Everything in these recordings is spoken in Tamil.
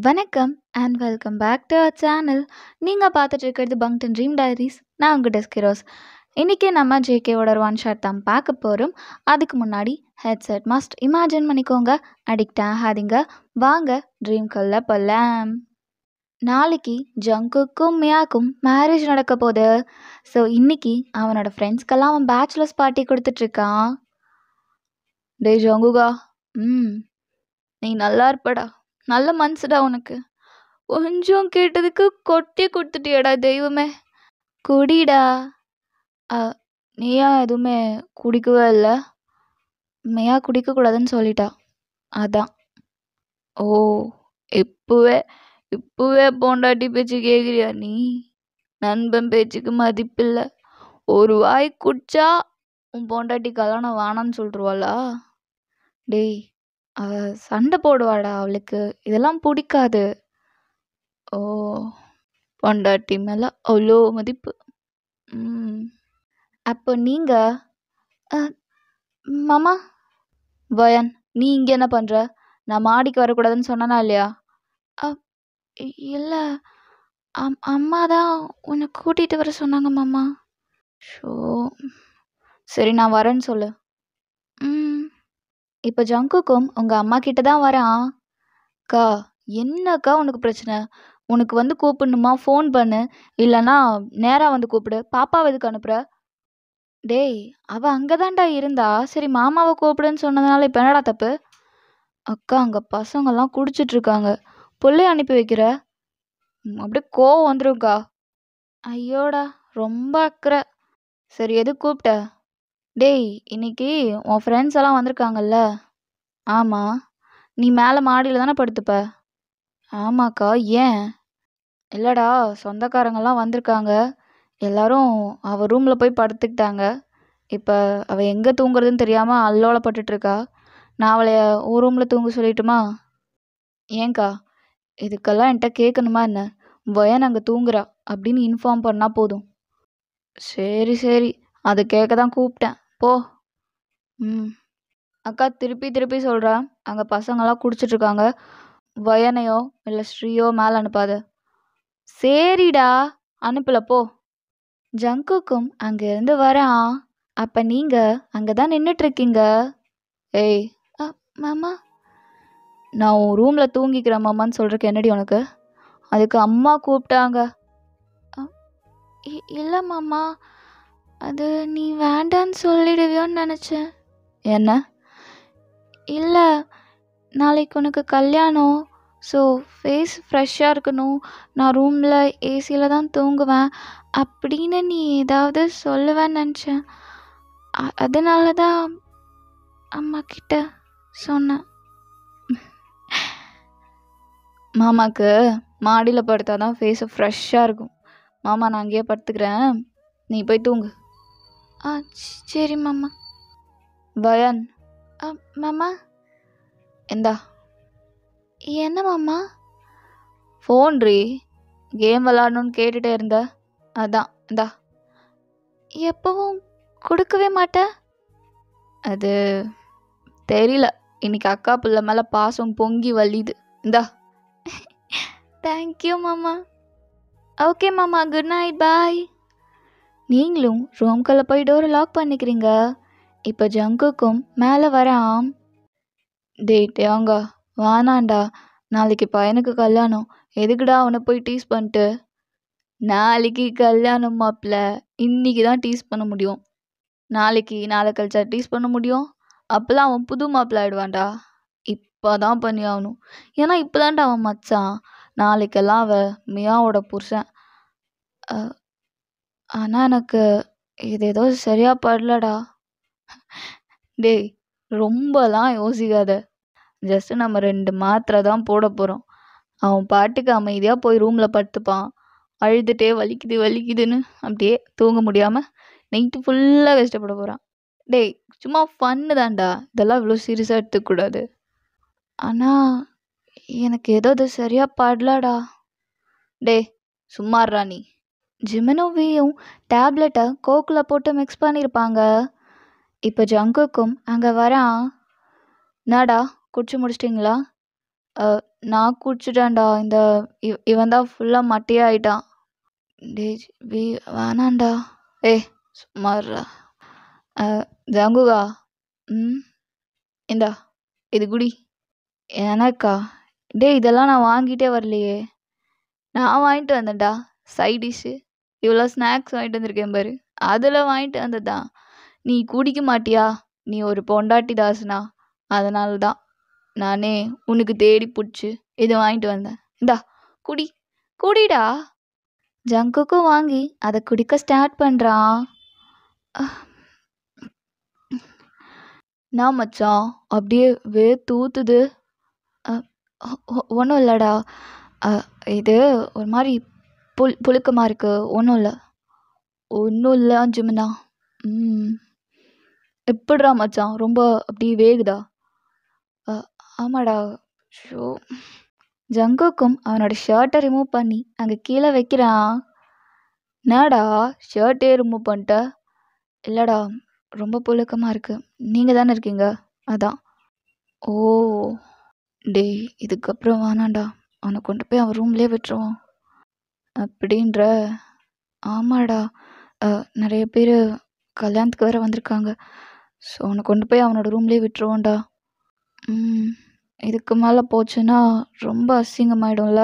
வணக்கம் and welcome back to our channel. நீங்கள் பார்த்துட்டு இருக்கிறது பங்க் ட்ரீம் டைரிஸ். நான் உங்கள் டெஸ்கிரோஸ். இன்றைக்கி நம்ம ஜேகேவோட ஒரு ஒன் ஷாட் தான் பார்க்க போகிறோம். அதுக்கு முன்னாடி ஹெட்செட் மஸ்ட் இமேஜின் பண்ணிக்கோங்க, அடிக்ட் ஆகாதீங்க. வாங்க ட்ரீம் கொள்ள போகலாம். நாளைக்கு ஜங்குக்கும் மியாக்கும் மேரேஜ் நடக்க போகுது. ஸோ இன்னைக்கு அவனோட ஃப்ரெண்ட்ஸ்க்கெல்லாம் அவன் பேச்சுலர்ஸ் பார்ட்டி கொடுத்துட்ருக்கான். டே ஜங்குகா, நீ நல்லா இருப்படா, நல்ல மனசுடா உனக்கு. கொஞ்சம் கேட்டதுக்கு கொட்டி கொடுத்துட்டியடா தெய்வமே. குடிடா. நீயா எதுவுமே குடிக்கவே இல்லை. மையா குடிக்கக்கூடாதுன்னு சொல்லிட்டா, அதான். ஓ, இப்பவே இப்பவே பொண்டாட்டி பேச்சு கேட்குறியா நீ? நண்பன் பேச்சுக்கு மதிப்பில்லை. ஒரு வாய் குடிச்சா உன் பொண்டாட்டி கல்யாணம் வேணான்னு சொல்லிடுவாளா? டேய், அவ சண்டை போடுவாடா, அவளுக்கு இதெல்லாம் பிடிக்காது. ஓ, பொண்டாட்டி மேலே அவ்வளோ மதிப்பு. அப்போ நீங்கள் மாமா வயன், நீ இங்கே என்ன பண்ணுற? நான் மாடிக்கு வரக்கூடாதுன்னு சொன்னனா இல்லையா? இல்லை, அம்மா தான் உன்னை கூட்டிகிட்டு வர சொன்னாங்க மாமா. ஷோ, சரி நான் வரேன்னு சொல்லு. இப்போ ஜங்குக்கும் உங்கள் அம்மா கிட்ட தான் வரான். அக்கா, என்னக்கா உனக்கு பிரச்சனை? உனக்கு வந்து கூப்பிடணுமா? ஃபோன் பண்ணு, இல்லைன்னா நேராக வந்து கூப்பிடு. பாப்பாவை எதுக்கு அனுப்புகிற? டேய், அவள் அங்கே தான்டா இருந்தா. சரி மாமாவை கூப்பிடுன்னு சொன்னதுனால இப்போ என்னடா தப்பு? அக்கா, அங்கே பசங்கள்லாம் குடிச்சிட்ருக்காங்க, பிள்ளைய அனுப்பி வைக்கிற? அப்படியே கோவம் வந்துரும்க்கா. ஐயோடா, ரொம்ப அக்கறை. சரி எதுக்கு கூப்பிட்ட? டேய், இன்னைக்கு உன் ஃப்ரெண்ட்ஸ் எல்லாம் வந்திருக்காங்கல்ல? ஆமாம். நீ மேலே மாடியில் தானே படுத்துப்ப? ஆமாக்கா, ஏன்? இல்லைடா, சொந்தக்காரங்கெல்லாம் வந்திருக்காங்க. எல்லாரும் அவள் ரூமில் போய் படுத்துக்கிட்டாங்க. இப்போ அவள் எங்கே தூங்குறதுன்னு தெரியாமல் அல்லோலப்பட்டுட்ருக்கா. நான் அவளை ஒரு ரூமில் தூங்க சொல்லிட்டுமா? ஏங்க்கா, இதுக்கெல்லாம் என்கிட்ட கேட்கணுமா என்ன? வயன் அங்கே தூங்குறா அப்படின்னு இன்ஃபார்ம் பண்ணால் போதும். சரி சரி, அது கேட்க தான் கூப்பிட்டேன், போ. அக்கா, திருப்பி திருப்பி சொல்கிறேன், அங்கே பசங்களாம் குடிச்சிட்ருக்காங்க. வயனையோ இல்லை ஸ்ரீயோ மேலே அனுப்பாத. சரிடா, அனுப்பல, போ. ஜங்குக்கும் அங்கேருந்து வரான். அப்போ நீங்கள் அங்கே தான் நின்றுட்டுருக்கீங்க. ஏய், மாமா, நான் உன் ரூமில் தூங்கிக்கிறேன் மாமான்னு சொல்கிறக்கு என்னடி உனக்கு? அதுக்கு அம்மா கூப்பிட்டாங்க. இல்லை மாமா, அது நீ வேண்டான்னு சொல்லிடுவியோன்னு நினச்சேன். என்ன? இல்லை, நாளைக்கு உனக்கு கல்யாணம். ஸோ ஃபேஸ் ஃப்ரெஷ்ஷாக இருக்கணும், நான் ரூமில் ஏசியில் தான் தூங்குவேன் அப்படின்னு நீ ஏதாவது சொல்லுவேன்னு நினச்சேன். அதனால தான் அம்மா கிட்ட சொன்னேன். மாமாவுக்கு மாடியில் படுத்தா தான் ஃபேஸு ஃப்ரெஷ்ஷாக இருக்கும். மாமா, நான் அங்கேயே படுத்துக்கிறேன், நீ போய் தூங்கு. சரி மாமா. வயன். மாமா. எந்தா. என்ன மாமா? ஃபோன் ரீ, கேம் விளாடணுன்னு கேட்டுகிட்டே இருந்த, அதான் இந்தா. எப்பவும் கொடுக்கவே மாட்டேன். அது தெரியல, இன்னைக்கு அக்கா பிள்ளை மேலே பாசம் பொங்கி வலியுது. இந்தா. தேங்க்யூ மாமா. ஓகே மாமா, குட் நைட், பாய். நீங்களும் ரூம்குள்ளே போய் டோரை லாக் பண்ணிக்கிறீங்க. இப்போ ஜங்குக்கும் மேலே வரான். டேங்க, வானாண்டா, நாளைக்கு பையனுக்கு கல்யாணம், எதுக்குடா அவனை போய் டீஸ் பண்ணிட்டு? நாளைக்கு கல்யாணம் மாப்பிள்ள, இன்னைக்கு தான் டீஸ் பண்ண முடியும். நாளைக்கு நாளை கழிச்சா டீஸ் பண்ண முடியும்? அப்போல்லாம் அவன் புது மாப்பிள்ள ஆயிடுவான்டா. இப்போ தான் பண்ணி ஆகணும், ஏன்னா இப்போ தான்டா அவன் மச்சான். நாளைக்கெல்லாம் அவன் மியாவோட புருஷன். ஆனால் எனக்கு இது ஏதோ சரியாக படலடா. டேய், ரொம்பலாம் யோசிக்காத. ஜஸ்ட்டு நம்ம 2 மாத்திரை தான் போட போகிறோம். அவன் பாட்டுக்கு அமைதியாக போய் ரூமில் படுத்துப்பான். அழுதுகிட்டே வலிக்குது வலிக்குதுன்னு அப்படியே தூங்க முடியாமல் நைட்டு ஃபுல்லாக கஷ்டப்பட போகிறான். டேய், சும்மா ஃபன்னு தான்டா, இதெல்லாம் இவ்வளோ சீரியஸாக எடுத்துக்கூடாது. ஆனால் எனக்கு ஏதோ அது சரியாக படலடா. டேய், சும்மாறா நீ. ஜிமினோவியும் டேப்லெட்டை கோக்கில் போட்டு மிக்ஸ் பண்ணியிருப்பாங்க. இப்போ ஜங்குக்கும் அங்கே வரான். என்னடா, குடிச்சு முடிச்சிட்டிங்களா? நான் குடிச்சிட்டேன்டா. இந்த இவன் தான் ஃபுல்லாக மட்டையாயிட்டான். டேய் வேணாண்டா. ஏய் சும்மா இருடா. ஜங்குகா. ம் இந்தா இது குடி. எனக்கா? டேய் இதெல்லாம் நான் வாங்கிட்டே வரலையே. நான் வாங்கிட்டு வந்தேன்டா. சைட் டிஷ்ஷு இவ்வளோ ஸ்நாக்ஸ் வாங்கிட்டு வந்திருக்கேன் பாரு. அதில் வாங்கிட்டு வந்ததுதான். நீ குடிக்க மாட்டியா? நீ ஒரு பொண்டாட்டி தாசனா. அதனால தான் நானே உனக்கு தேடி பிடிச்சி இதை வாங்கிட்டு வந்தேன். இந்தா குடி. குடிடா. ஜங்குக்கும் வாங்கி அதை குடிக்க ஸ்டார்ட் பண்ணுறான். நான் மச்சான் அப்படியே தூத்துது. ஒன்றும் இல்லைடா. இது ஒரு மாதிரி புழுக்கமாக இருக்கு. ஒன்றும் இல்லை ஜிமினா. எப்படிடா மச்சான் ரொம்ப அப்படி வேகுதா? ஆமாடா. ஷோ. ஜங்குக்கும் அவனோட ஷர்ட்டை ரிமூவ் பண்ணி அங்கே கீழே வைக்கிறான். என்னடா ஷர்ட்டே ரிமூவ் பண்ணிட்ட? இல்லைடா ரொம்ப புழுக்கமாக இருக்கு. நீங்கள் தானே இருக்கீங்க அதான். ஓ டேய் இதுக்கப்புறம் வேணாண்டா. அவனை கொண்டு போய் அவன் ரூம்லேயே விட்டுருவான். அப்படின்ற? ஆமாடா. நிறைய பேர் கல்யாணத்துக்கு வேற வந்திருக்காங்க. ஸோ அவனை கொண்டு போய் அவனோட ரூம்லேயே விட்டுருவோண்டா. இதுக்கு மேலே போச்சுன்னா ரொம்ப அசிங்கமாயிடும்ல.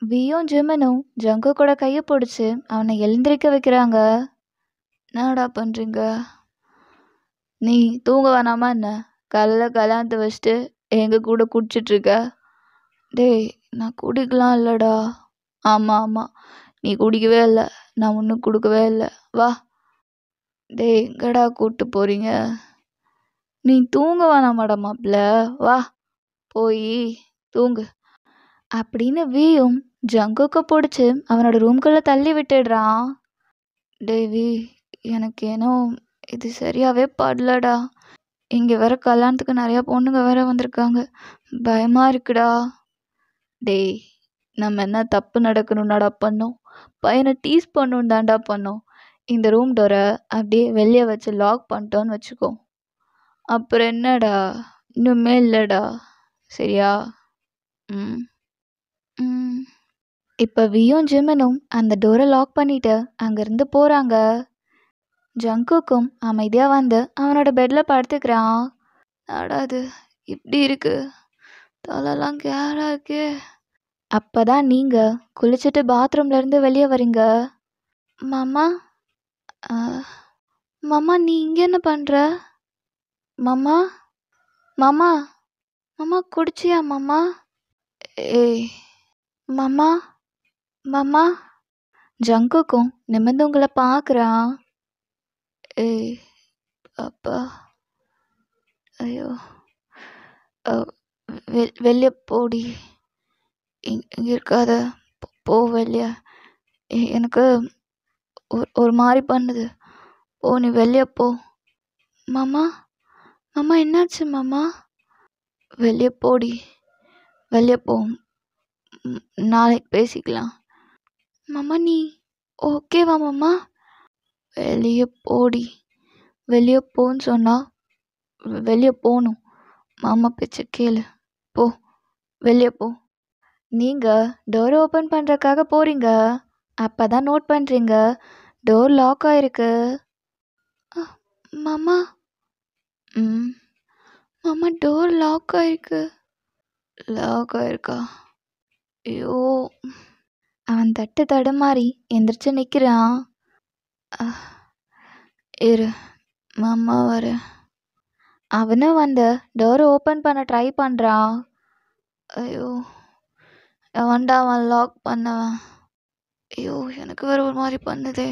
வியும் ஜிமனும் ஜங்கு கூட கையை பிடிச்சி அவனை எழுந்திருக்க வைக்கிறாங்க. என்னடா பண்ணுறீங்க? நீ தூங்க வேணாமா என்ன? காலையில் கல்யாணத்தை வச்சுட்டு எங்கள் கூட குடிச்சிட்ருக்க. டேய் நான் குடிக்கலாம் இல்லைடா. ஆமாம் நீ குடிக்கவே இல்லை. நான் ஒன்றும் கொடுக்கவே இல்லை. வா. டேய் எங்கடா கூப்பிட்டு போகிறீங்க? நீ தூங்க வேணாமாடா மாப்பிள்ள. வா போய் தூங்கு அப்படின்னு வியும் ஜங்குக்கு பிடிச்சி அவனோட ரூம்குள்ளே தள்ளி விட்டுடுறான். டேவி எனக்கு ஏனோ இது சரியாகவே படலடா. இங்கே வேற கல்யாணத்துக்கு நிறையா பொண்ணுங்க வேற வந்திருக்காங்க. பயமாக இருக்குடா. டேய் நம்ம என்ன தப்பு நடக்கணும்னாடா பண்ணோம்? பையனை டீஸ் பண்ணணும் தாண்டா பண்ணோம். இந்த ரூம் டோரை அப்படியே வெளியே வச்சு லாக் பண்ணிட்டோன்னு வச்சுக்கோ. அப்புறம் என்னடா? இன்னுமே இல்லைடா. சரியா? இப்போ வியும் ஜிமனும் அந்த டோரை லாக் பண்ணிட்டு அங்கேருந்து போகிறாங்க. ஜங்குக்கும் அமைதியாக வந்து அவனோட பெட்டில் படுத்துக்கிறான். ஆடாது இப்படி இருக்கு. தலைலாம் கேராக இருக்கு. அப்போ தான் நீங்கள் குளிச்சுட்டு பாத்ரூம்லேருந்து வெளியே வரீங்க. மாமா மாமா நீ இங்கே என்ன பண்ணுற? மாமா மாமா மாமா குடிச்சியா மாமா? ஏய் மாமா மாமா. ஜங்குக்கும் நிமிர்ந்து உங்களை பார்க்குறான். ஏய் அப்பா. ஐயோ வெளியே போடி. இங்கே இருக்காத. போ வெளியே. எனக்கு ஒரு மாதிரி பண்ணுது. ஓ நீ வெளியே போ. மாமா மாமா என்னாச்சு மாமா? வெளியே போடி. வெளியே போ. நாளைக்கு பேசிக்கலாம். மாமா நீ ஓகேவா மாமா? வெளியே போடி. வெளியே போன்னு சொன்னால் வெளியே போகணும். மாமா பேச்ச கேளு. போ வெளியே போ. நீங்கள் டோர் ஓப்பன் பண்ணுறதுக்காக போகிறீங்க. அப்போ தான் நோட் பண்ணுறீங்க டோர் லாக் ஆகிருக்கு. மாமா மாமா டோர் லாக் ஆகிருக்கு. லாக் ஆகிருக்கா? ஐயோ. அவன் தடுமாறி எந்திரிச்சு நிற்கிறான். இரு மாமா வர. அவனும் வந்து டோரை ஓப்பன் பண்ண ட்ரை பண்ணுறான். ஐயோ அவன்டா அவன் லாக் பண்ணவன். ஐயோ எனக்கு வேறு ஒரு மாதிரி பண்ணுதே.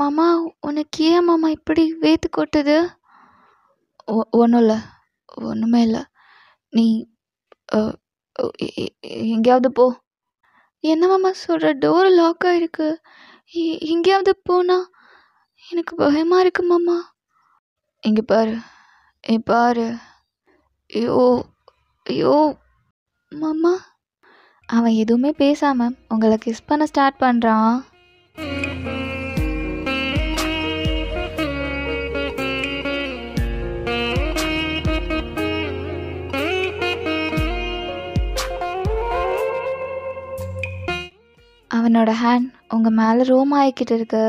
மாமா உனக்கு ஏன் மாமா இப்படி வேத்து கொட்டுது? ஒன்றும் இல்லை ஒன்றுமே இல்லை. நீ எங்கேயாவது போ. என்ன மாமா சொல்கிற? டோர் லாக் ஆகிருக்கு. எங்கேயாவது போனா எனக்கு பயமாக இருக்கு மாமா. இங்கே பாரு. பாரு. ஐயோ ஐயோ மாமா. அவன் எதுவுமே பேசாமல் உங்களை கிஸ் பண்ண ஸ்டார்ட் பண்ணுறான். அவனோட ஹேண்ட் உங்கள் மேலே ரோம் ஆகிக்கிட்டு இருக்கு.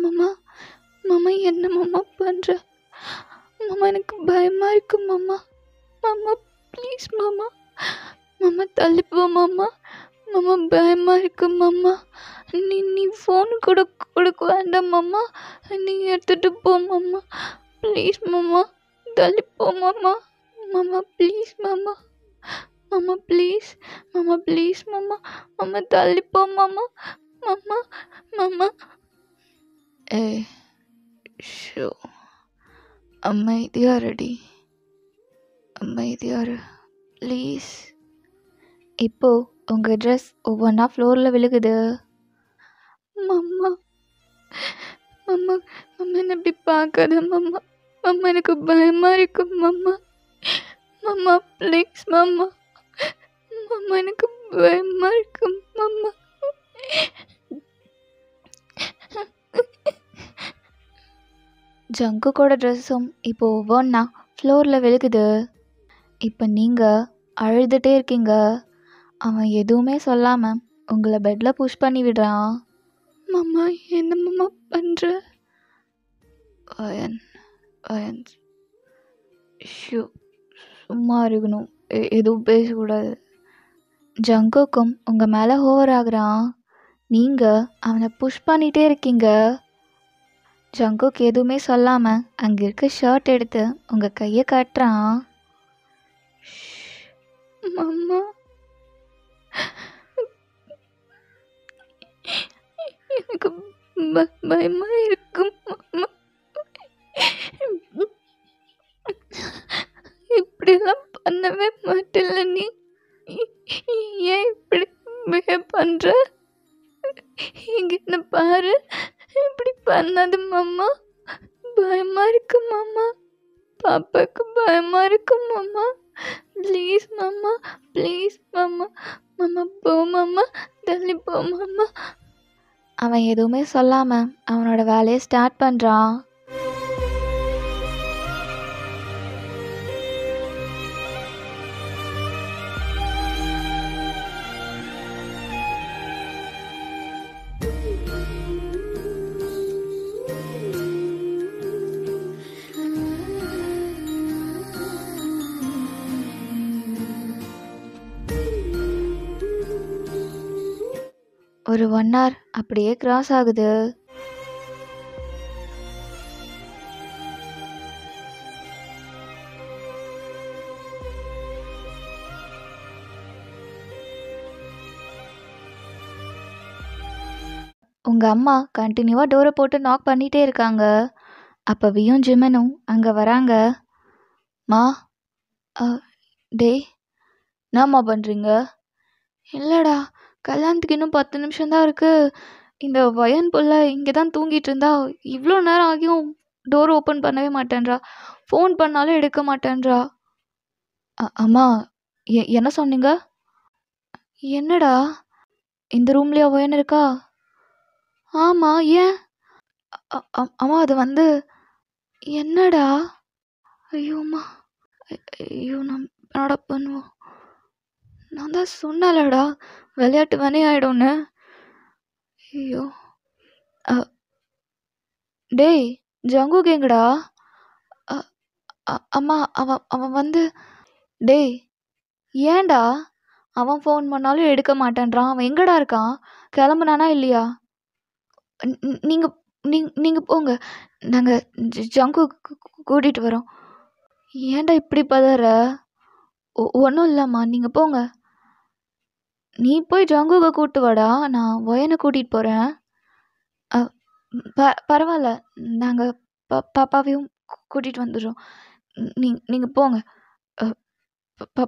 மாமா, மாமா என்ன மாமா பண்ணுற? மாமா எனக்கு பயமாக இருக்கு மாமா. மாமா ப்ளீஸ் மாமா. மாமா தள்ளிப்போ மாமா. மாமா பயமாக இருக்கு மாமா. நீ ஃபோன் கூட கொடுக்க வேண்டாம் மாமா. நீ எடுத்துகிட்டு போ மாமா. ப்ளீஸ் மாமா தள்ளிப்போ மாமா. மாமா ப்ளீஸ் மாமா. மாமா ப்ளீஸ். மாமா ப்ளீஸ் மாமா. மாமா தள்ளிப்போ மாமா. மாமா மாமா. ஏய் ஷோ, அமைதியாக ரெடி, அமைதியாரு ப்ளீஸ். இப்போ உங்கள் ட்ரெஸ் ஒவ்வொன்றா ஃப்ளோரில் விழுகுது. மாமா, மாமா, மாமா என்ன இப்படி பார்க்காத மாமா. மாமா எனக்கு பயமாக இருக்கு மாமா. மாமா ப்ளீஸ் மாமா. மாமா எனக்கு பயமாக இருக்கு மாமா. ஜங்குக்கோட ட்ரெஸ்ஸும் இப்போ ஒவ்வொன்றா ஃப்ளோரில் விழுகுது. இப்போ நீங்கள் அழுதுகிட்டே இருக்கீங்க. அவன் எதுவுமே சொல்லாமல் உங்களை பெட்டில் புஷ் பண்ணி விடுறான். மாமா என்ன மாமா பண்ணுற? அயன் அயன் ஷூ, சும்மா இருக்கணும், எதுவும் பேசக்கூடாது. ஜங்குக்கும் உங்கள் மேலே ஓவர் ஆகுறான். நீங்கள் அவனை புஷ் பண்ணிகிட்டே இருக்கீங்க. ஜங்குக் எதுவுமே சொல்லாமல் அங்கே இருக்க ஷர்ட் எடுத்து உங்கள் கையை காட்டுறான். மாமா எனக்கு பயமாக இருக்கும் மாமா. இப்படிலாம் பண்ணவே மாட்டேல்ல நீ. ஏன் இப்படி பிஹேவ் பண்ணுற? இங்கே என்ன பாரு, இப்படி பண்ணாது மாமா. பயமாக இருக்கு மாமா. பாப்பாவுக்கு பயமாக இருக்கு மாமா. ப்ளீஸ் மாமா, ப்ளீஸ் மாமா. மாமா போ மாமா, தள்ளி போ மாமா. அவன் எதுவுமே சொல்லாமல் அவனோட வேலையை ஸ்டார்ட் பண்ணுறான். ஒரு 1 hour அப்படியே கிராஸ் ஆகுது. உங்கள் அம்மா கண்டினியூவாக டோரை போட்டு நாக் பண்ணிகிட்டே இருக்காங்க. அப்போ வியும் ஜிமனும் அங்கே வராங்க. மா, டேய் என்னம்மா பண்ணுறீங்க? இல்லைடா, கல்யாணத்துக்கு இன்னும் 10 நிமிஷம்தான் இருக்குது. இந்த வயன் புள்ள இங்கே தான் தூங்கிட்டு இருந்தா. இவ்வளோ நேரம் ஆகியும் டோர் ஓப்பன் பண்ணவே மாட்டேன்றா. ஃபோன் பண்ணாலும் எடுக்க மாட்டேன்றா. அம்மா, என்ன சொன்னீங்க? என்னடா, இந்த ரூம்லேயா வயன் இருக்கா? ஆமாம், ஏன்? அம்மா அது வந்து என்னடா? ஐயோம்மா, ஐயோ நம்ம என்னடா பண்ணுவோம்? நான் தான் சொன்னலடா விளையாட்டு வேணே ஆகிடும்னு. ஐயோ, டேய் ஜங்குக் எங்கடா? அம்மா அவன் வந்து, டேய் ஏன்டா அவன் ஃபோன் பண்ணாலும் எடுக்க மாட்டேன்றான். அவன் எங்கடா இருக்கான்? கிளம்புனானா இல்லையா? நீங்கள் நீங்கள் போங்க, நாங்கள் ஜங்குக் கூட்டிகிட்டு வரோம். ஏன்டா இப்படி பதற? ஒன்றும் இல்லைம்மா, நீங்கள் போங்க. நீ போய் ஜங்குவை கூப்பிட்டு வாடா, நான் வயனை கூட்டிகிட்டு போகிறேன். பரவாயில்ல, நாங்கள் பாப்பாவையும் கூட்டிகிட்டு வந்துடுறோம். நீங்கள் போங்க.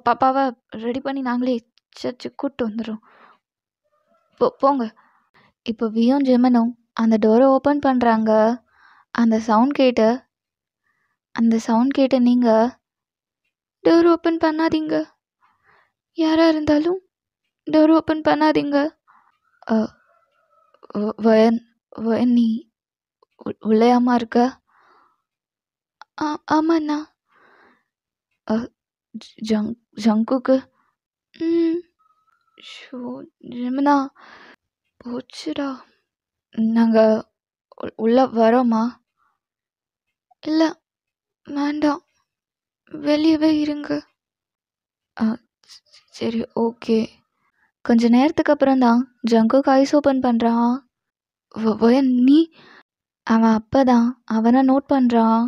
பாப்பாவை ரெடி பண்ணி நாங்களே சர்ச்சுக்கு கூப்பிட்டு வந்துடுறோம். போங்க. இப்போ வியும் ஜெமனும் அந்த டோரை ஓப்பன் பண்ணுறாங்க. அந்த சவுண்ட் கேட்டு நீங்கள் டோர் ஓப்பன் பண்ணாதீங்க, யாராக இருந்தாலும் டோர் ஓப்பன் பண்ணாதீங்க. வயன் நீ உள்ளேயாமா இருக்க? ஆமாண்ணா. ஜங்குக்கு ஷோ ஜெமினா போச்சுடா. நாங்கள் உள்ளே வரோமா? இல்லை வேண்டாம், வெளியவே இருங்க. ஆ சரி ஓகே. கொஞ்ச நேரத்துக்கு அப்புறம் தான் ஜங்குக்கு ஐஸ் ஓப்பன் பண்ணுறான். வயன் நீ? அவன் அப்பதான் அவனை நோட் பண்ணுறான்.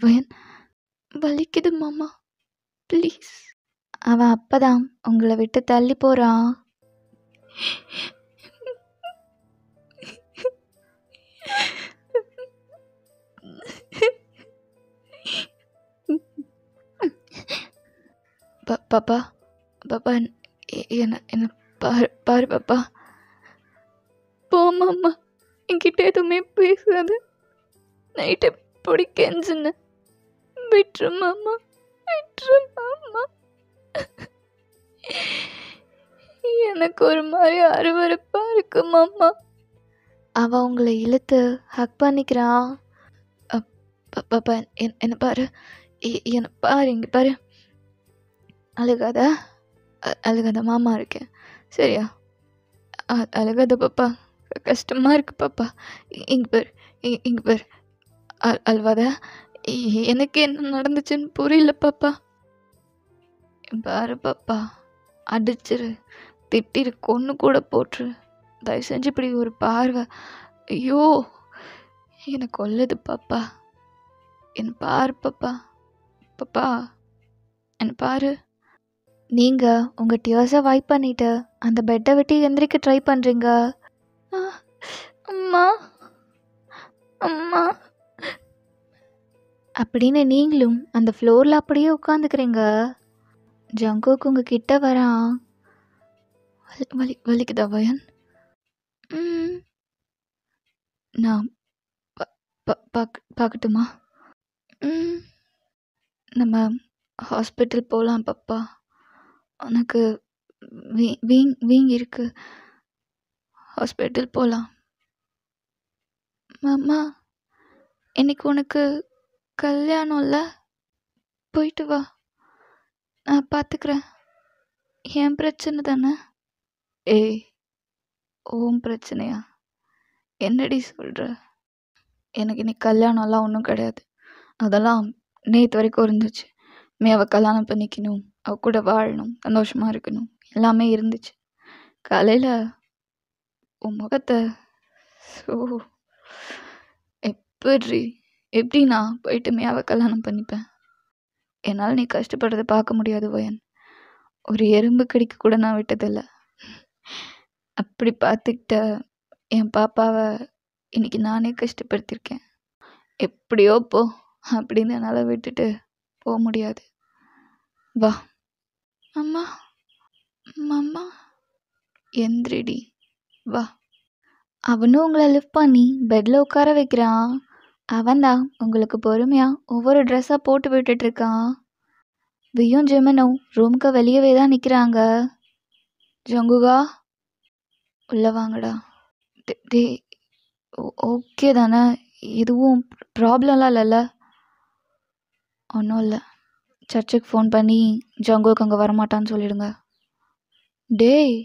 வயன் வலிக்குது மாமா ப்ளீஸ். அவன் அப்பதான் உங்களை விட்டு தள்ளி போகிறான். பாப்பா பாப்பா என்ன பாரு பாரு பாப்பா. போமாம்மா, என்கிட்ட எதுவுமே பேசாது. நைட்டு எப்படி கெஞ்சுன்னு விட்டுரு மாமா, விட்டுரு மாமா. எனக்கு ஒரு மாதிரி அருவருப்பா இருக்கு மாமா. அவன் உங்களை இழுத்து ஹக் பண்ணிக்கிறான். பாப்பா என்ன பாரு, என்ன பாரு, இங்கே பாரு. அழுகாத அழுகாத, மாமா இருக்கேன் சரியா? அழுகாத பாப்பா, கஷ்டமாக இருக்கு பாப்பா. இங்கே பாரு, இங்கே பாரு. அழுவாத. எனக்கு என்ன நடந்துச்சுன்னு புரியல பாப்பா. பாரு பாப்பா, அடிச்சிரு, திட்டிரு, கொன்று கூட போட்டுரு. தயவு செஞ்சு இப்படி ஒரு பார்வை. ஐயோ என்னை கொல்லுது பாப்பா. என்ன பாரு பாப்பா, பாப்பா என்ன பாரு. நீங்கள் உங்கள் டியர்ஸை வைப் பண்ணிவிட்டு அந்த பெட்டை விட்டு எந்திரிக்க ட்ரை பண்ணுறீங்க. அம்மா அம்மா அப்படின்னு நீங்களும் அந்த ஃப்ளோரில் அப்படியே உட்காந்துக்கிறீங்க. ஜங்குக்கு உங்கள் கிட்ட வரான். வலிக்குதா வயன்? நான் பார்க்கட்டுமா? நம்ம ஹாஸ்பிட்டல் போகலாம் பாப்பா. உனக்கு வீங்கி இருக்கு, ஹாஸ்பிட்டல் போகலாம். மாமா இன்னைக்கு உனக்கு கல்யாணம் இல்லை, போயிட்டு வா, நான் பார்த்துக்கிறேன். என் பிரச்சனை தானே? ஏய் ஓம் பிரச்சனையா? என்னடி சொல்கிற? எனக்கு இன்னைக்கு கல்யாணம்லாம் ஒன்றும் கிடையாது. அதெல்லாம் நேற்று வரைக்கும் இருந்துச்சு. அவ கல்யாணம் பண்ணிக்கணும், அவ கூட வாழணும், சந்தோஷமாக இருக்கணும், எல்லாமே இருந்துச்சு. காலையில் உன் முகத்தை எப்படி நான் போயிட்டு அவ கல்யாணம் பண்ணிப்பேன்? என்னால் நீ கஷ்டப்படுறதை பார்க்க முடியாது வயன். ஒரு எறும்பு கடிக்க கூட நான் விட்டதில்லை. அப்படி பார்த்துக்கிட்ட என் பாப்பாவை இன்னைக்கு நானே கஷ்டப்படுத்தியிருக்கேன். எப்படியோ போ அப்படின்னு என்னால் விட்டுட்டு போக முடியாது. வா அம்மா, மாமா எந்திரிடி வா. அவனும் உங்களை லிஃப்ட் பண்ணி பெட்டில் உட்கார வைக்கிறான். அவன்தான் உங்களுக்கு பொறுமையாக ஒவ்வொரு ட்ரெஸ்ஸாக போட்டு விட்டுட்ருக்கான். வியும் ஜெமினும் ரூமுக்கு வெளியவே தான் நிற்கிறாங்க. ஜங்குகா உள்ளே வாங்கடா. டே ஓகே தானே? எதுவும் ப்ராப்ளம்லாம் இல்லைல்ல? ஒன்றும் இல்லை. சர்ச்சுக்கு ஃபோன் பண்ணி ஜங்குக்கு அங்கே வரமாட்டான்னு சொல்லிடுங்க. டேய்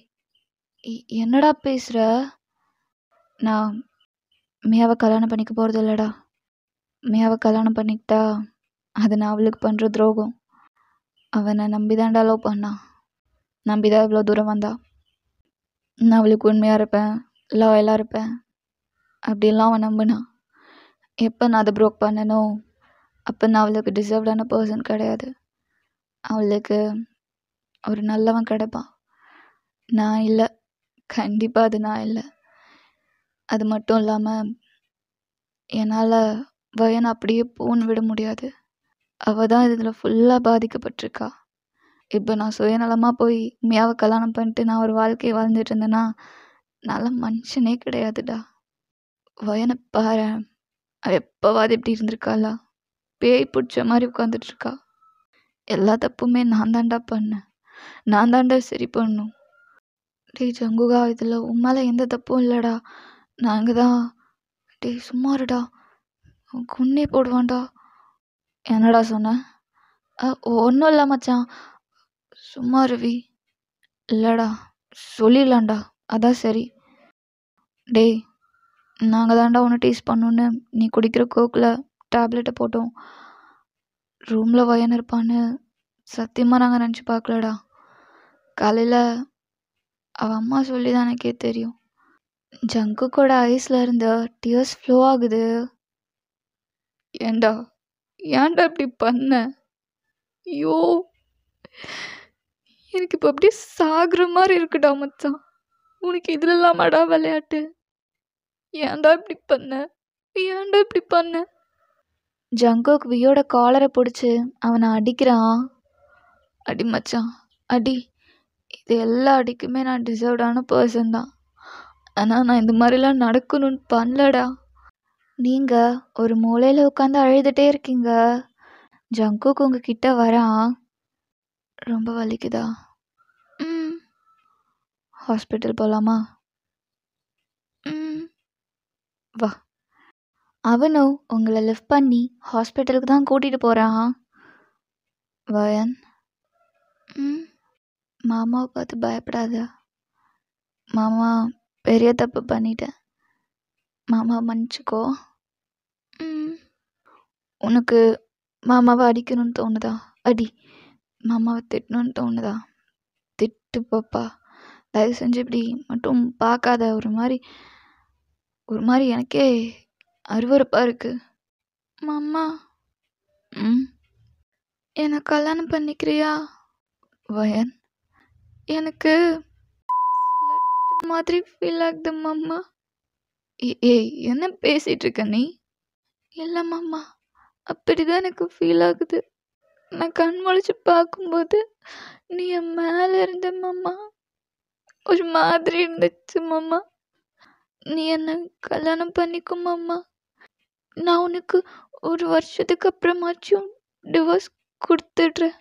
என்னடா பேசுகிற? நான் மியாவை கல்யாணம் பண்ணிக்க போகிறது இல்லைடா. மியாவை கல்யாணம் பண்ணிக்கிட்டா அது நான் அவளுக்கு பண்ணுற துரோகம். அவனை நம்பிதான்டா லவ் பண்ணான், நம்பிதான் இவ்வளோ தூரம் வந்தா. நான் அவளுக்கு உண்மையாக இருப்பேன், லாயலாக இருப்பேன் அப்படிலாம் அவன் நம்பினான். எப்போ நான் அதை ப்ரோக் பண்ணனோ அப்போ நான் அவளுக்கு டிசர்வ்டான பர்சன் கிடையாது. அவளுக்கு ஒரு நல்லவன் கிடைப்பான். நான் இல்லை, கண்டிப்பாக அது நான் இல்லை. அது மட்டும் இல்லாமல் என்னால் வயனை அப்படியே போன்னு விட முடியாது. அவள் தான் இதில் ஃபுல்லாக பாதிக்கப்பட்டிருக்கா. இப்போ நான் சுயநலமாக போய் மியாவை கல்யாணம் பண்ணிட்டு நான் ஒரு வாழ்க்கையை வாழ்ந்துட்டு இருந்தேன்னா நல்ல மனுஷனே கிடையாதுடா. வயனை பாரு, அவள் எப்போவாது இப்படி இருந்திருக்காளா? பேய் பிடிச்ச மாதிரி உட்காந்துட்ருக்கா. எல்லா தப்புமே நான் தாண்டா பண்ணேன், நான் தாண்டா சரி பண்ணும். டேய் ஜங்குகா, இதில் உம்மால எந்த தப்பும் இல்லைடா. நாங்கள் தான். டேய் சும்மாருடா, கொன்னே போடுவான்டா. என்னடா சொன்ன? ஒன்றும் இல்லை மச்சான், சும்மா ரவி. இல்லைடா, சொல்லிடலாம்டா, அதான் சரி. டேய், நாங்கள் தான்டா உன்னை டீஸ் பண்ணோன்னு நீ குடிக்கிற கோக்கில் டேப்லெட்டை போட்டோம். ரூமில் வயன் இருப்பான்னு சத்தியமாக நாங்கள் நினச்சி பார்க்கலடா. காலையில் அவள் அம்மா சொல்லி தான் எனக்கே தெரியும். ஜங்குக்கோட ஐஸில் இருந்த டியர்ஸ் ஃப்ளோ ஆகுது. ஏன்டா இப்படி பண்ண? ஐயோ, எனக்கு இப்போ அப்படியே சாகுற மாதிரி இருக்குடா மச்சான். உனக்கு இதுலலாமாடா விளையாட்டு? ஏன்டா இப்படி பண்ண? ஜங்குக் வியோட காலரை பிடிச்சி அவனை அடிக்கிறான். அடி மச்சான், அடி. இது எல்லா அடிக்குமே நான் டிசர்வ்டான பர்சன் தான். ஆனால் நான் இந்த மாதிரிலாம் நடக்கணும்னு பண்ணலடா. நீங்கள் ஒரு மூலையில் உட்காந்து அழுதுகிட்டே இருக்கீங்க. ஜங்குக் உங்ககிட்ட வரான். ரொம்ப வலிக்குதா? ஹாஸ்பிட்டல் போகலாமா? வா. அவனும் உங்களை லிஃப்ட் பண்ணி ஹாஸ்பிட்டலுக்கு தான் கூட்டிகிட்டு போகிறான். வயன், மாமாவை பார்த்து பயப்படாத. மாமா பெரிய தப்பு பண்ணிட்டேன். மாமா மன்னிச்சுக்கோ. உனக்கு மாமாவை அடிக்கணும்னு தோணுதா? அடி. மாமாவை திட்டணும்னு தோணுதா? திட்டு பாப்பா. தயவு செஞ்சு இப்படி மட்டும் பார்க்காத. ஒரு மாதிரி எனக்கே அருவருப்பாக இருக்கு. மாமா, என்னை கல்யாணம் பண்ணிக்கிறியா? வயன், எனக்கு மாதிரி ஃபீல் ஆகுது மாமா. ஏய், என்ன பேசிகிட்டு இருக்க நீ? இல்லை மாமா, அப்படிதான் எனக்கு ஃபீல் ஆகுது. நான் கண் முழிச்சு பார்க்கும்போது நீ என் மேலே இருந்த மாமா. ஒரு மாதிரி இருந்துச்சு மாமா. நீ என்னை கல்யாணம் பண்ணிக்கும் மாமா. நான் உனக்கு ஒரு வருஷத்துக்கு அப்புறமாச்சும் டிவோர்ஸ் கொடுத்துடுறேன்.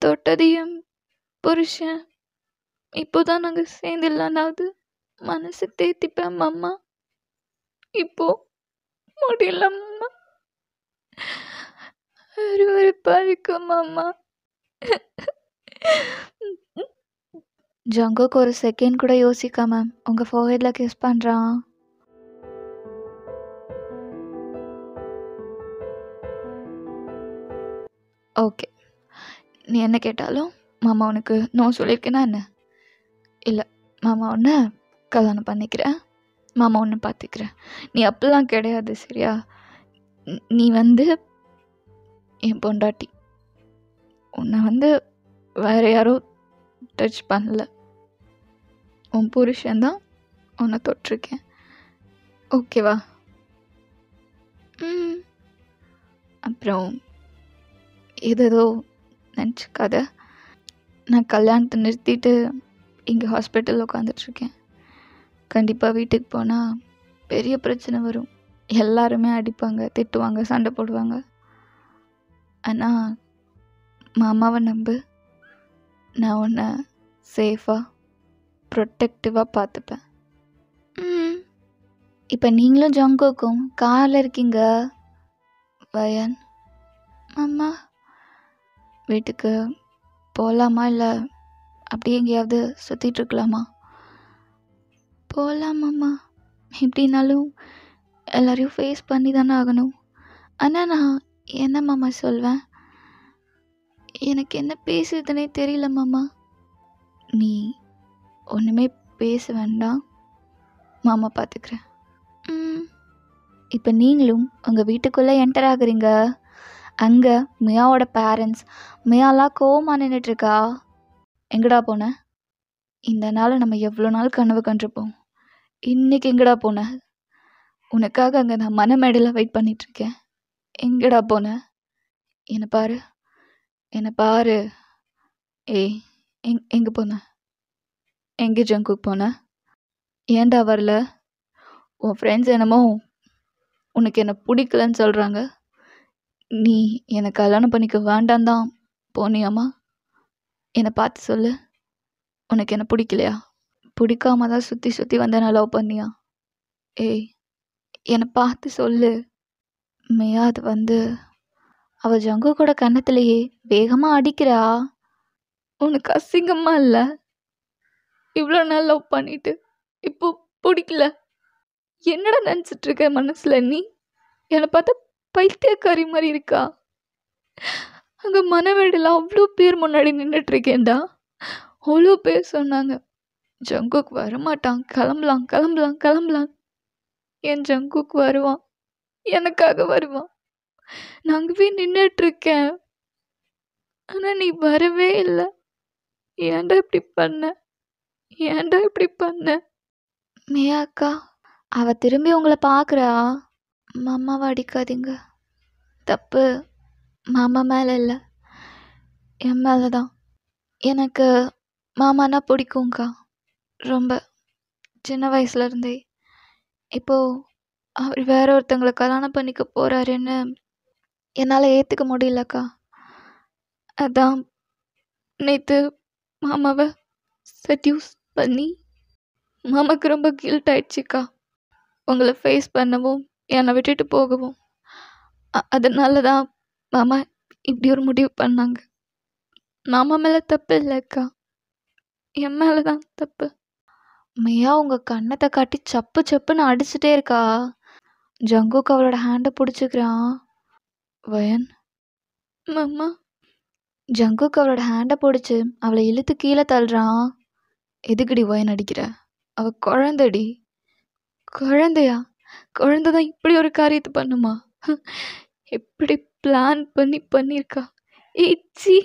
தொட்டது என் புருஷன். இப்போதான் நாங்கள் சேர்ந்துடலான்னாவது மனசு தேத்திப்பேன் மாமா. இப்போ முடியல மாமா. அருவருப்பா இருக்கு மாமா. ஜங்குக் ஒரு செகண்ட் கூட யோசிக்காம உங்க ஃபோர்ஹெட்ல கிஸ் பண்றான். ஓகே, நீ என்ன கேட்டாலும் மாமா உனக்கு நோ சொல்லியிருக்கேன்னா என்ன? இல்லை, மாமா உன்னை கல்யாணம் பண்ணிக்கிறேன், மாமா உன்னை பார்த்துக்கிறேன். நீ அப்படிலாம் கிடையாது, சரியா? நீ என் பொண்டாட்டி. உன்னை வேற யாரும் டச் பண்ணல. உன் புருஷன்தான் உன்னை தொட்டிருக்கேன். ஓகேவா? அப்புறம் ஏதோ நினச்சிக்காத. நான் கல்யாணத்தை நிறுத்திட்டு இங்கே ஹாஸ்பிட்டலில் உட்காந்துட்ருக்கேன். கண்டிப்பாக வீட்டுக்கு போனால் பெரிய பிரச்சனை வரும். எல்லாருமே அடிப்பாங்க, திட்டுவாங்க, சண்டை போடுவாங்க. ஆனால் மாமாவை நம்பு, நான் உன்னை சேஃபாக ப்ரொட்டக்டிவாக பார்த்துப்பேன். இப்போ நீங்களும் ஜங்குக்கும் காரில் இருக்கீங்க. வயன், அம்மா வீட்டுக்கு போகலாமா? இல்லை அப்படியே எங்கேயாவது சுற்றிட்டு இருக்கலாமா? போகலாமாம்மா. எப்படின்னாலும் எல்லாரையும் ஃபேஸ் பண்ணி தானே ஆகணும். ஆனால் நான் என்ன மாமா சொல்வேன்? எனக்கு என்ன பேசுறதுனே தெரியல மாமா. நீ ஒன்றுமே பேச வேண்டாம், மாமா பார்த்துக்கிறேன். இப்போ நீங்களும் உங்கள் வீட்டுக்குள்ளே என்டர் ஆகுறீங்க. அங்கே மியாவோட பேரண்ட்ஸ். மியாலாம் கோவமாக நின்றுட்டுருக்கா. எங்கடா போன? இந்த நாள் நம்ம எவ்வளோ நாள் கனவு கண்டிருப்போம். இன்றைக்கி எங்கடா போன? உனக்காக அங்கே நான் மனமேடையில் வெயிட் பண்ணிகிட்ருக்கேன். எங்கடா போன? என்னை பாரு. ஏய், எங்கே போன? எங்கே ஜங்குக் போன? ஏன்டா வரல? உன் ஃப்ரெண்ட்ஸ் என்னமோ உனக்கு என்னை பிடிக்கலன்னு சொல்கிறாங்க. நீ என்னை கல்யாணம் பண்ணிக்க வேண்டாம் தான் போனியாம்மா? என்னை பார்த்து சொல்லு. உனக்கு என்ன பிடிக்கலையா? பிடிக்காம தான் சுற்றி சுற்றி வந்த நான் லவ் பண்ணியா? ஏய், என்னை பார்த்து சொல்லு. மேயாது அவள் ஜங்குக்கோட கன்னத்திலேயே வேகமாக அடிக்கிறா. உனக்கு அசிங்கமா இல்லை? இவ்வளோ நாள் லவ் பண்ணிட்டு இப்போ பிடிக்கல. என்னடா நினச்சிட்டு இருக்க மனசில் நீ? என்னை பார்த்தா பைத்தியக்காரி மாதிரி இருக்கா? அங்கே மனவேடியில் அவ்வளோ பேர் முன்னாடி நின்றுட்டுருக்கேன்டா. அவ்வளோ பேர் சொன்னாங்க ஜங்குக் வரமாட்டான், கிளம்பலாம் கிளம்பலாம் கிளம்பலாம். என் ஜங்குக் வருவான், எனக்காக வருவான். நான் அங்கேயே நின்றுட்டுருக்கேன். ஆனால் நீ வரவே இல்லை. ஏன்டா இப்படி பண்ண? ஏன்டா இப்படி பண்ண? மியா அக்கா, அவ திரும்பி உங்களை பார்க்குறா. மாமாவை அடிக்காதீங்க. தப்பு மாமா மேலே இல்லை, என் மேலே தான். எனக்கு மாமானா பிடிக்கும்க்கா, ரொம்ப சின்ன வயசுலேருந்தே. இப்போது அவர் வேற ஒருத்தங்களை கல்யாணம் பண்ணிக்க போகிறாருன்னு என்னால் ஏற்றுக்க முடியலக்கா. அதான் நேற்று மாமாவை செட்யூஸ் பண்ணி மாமாவுக்கு ரொம்ப கில்ட் ஆயிடுச்சுக்கா. உங்களை ஃபேஸ் பண்ணவும் என்னை விட்டுட்டு போகவும். அதனால தான் மாமா இப்படி ஒரு முடிவு பண்ணாங்க. மாமா மேலே தப்பு இல்லைக்கா, என் மேலே தான் தப்பு. மியா உங்கள் கண்ணத்தை காட்டி சப்பு சப்புன்னு அடிச்சுட்டே இருக்கா. ஜங்குக்கு அவளோட ஹேண்டை பிடிச்சிக்கிறான். வயன் மாமா. ஜங்குக்கு அவளோட ஹேண்டை பிடிச்சி அவளை இழுத்து கீழே தள்ளுறான். எதுக்குடி வயன் அடிக்கிற? அவள் குழந்தடி. குழந்தையா? குழந்தை தான் இப்படி ஒரு காரியத்தை பண்ணுமா? எப்படி பிளான் பண்ணியிருக்கா? ஏச்சி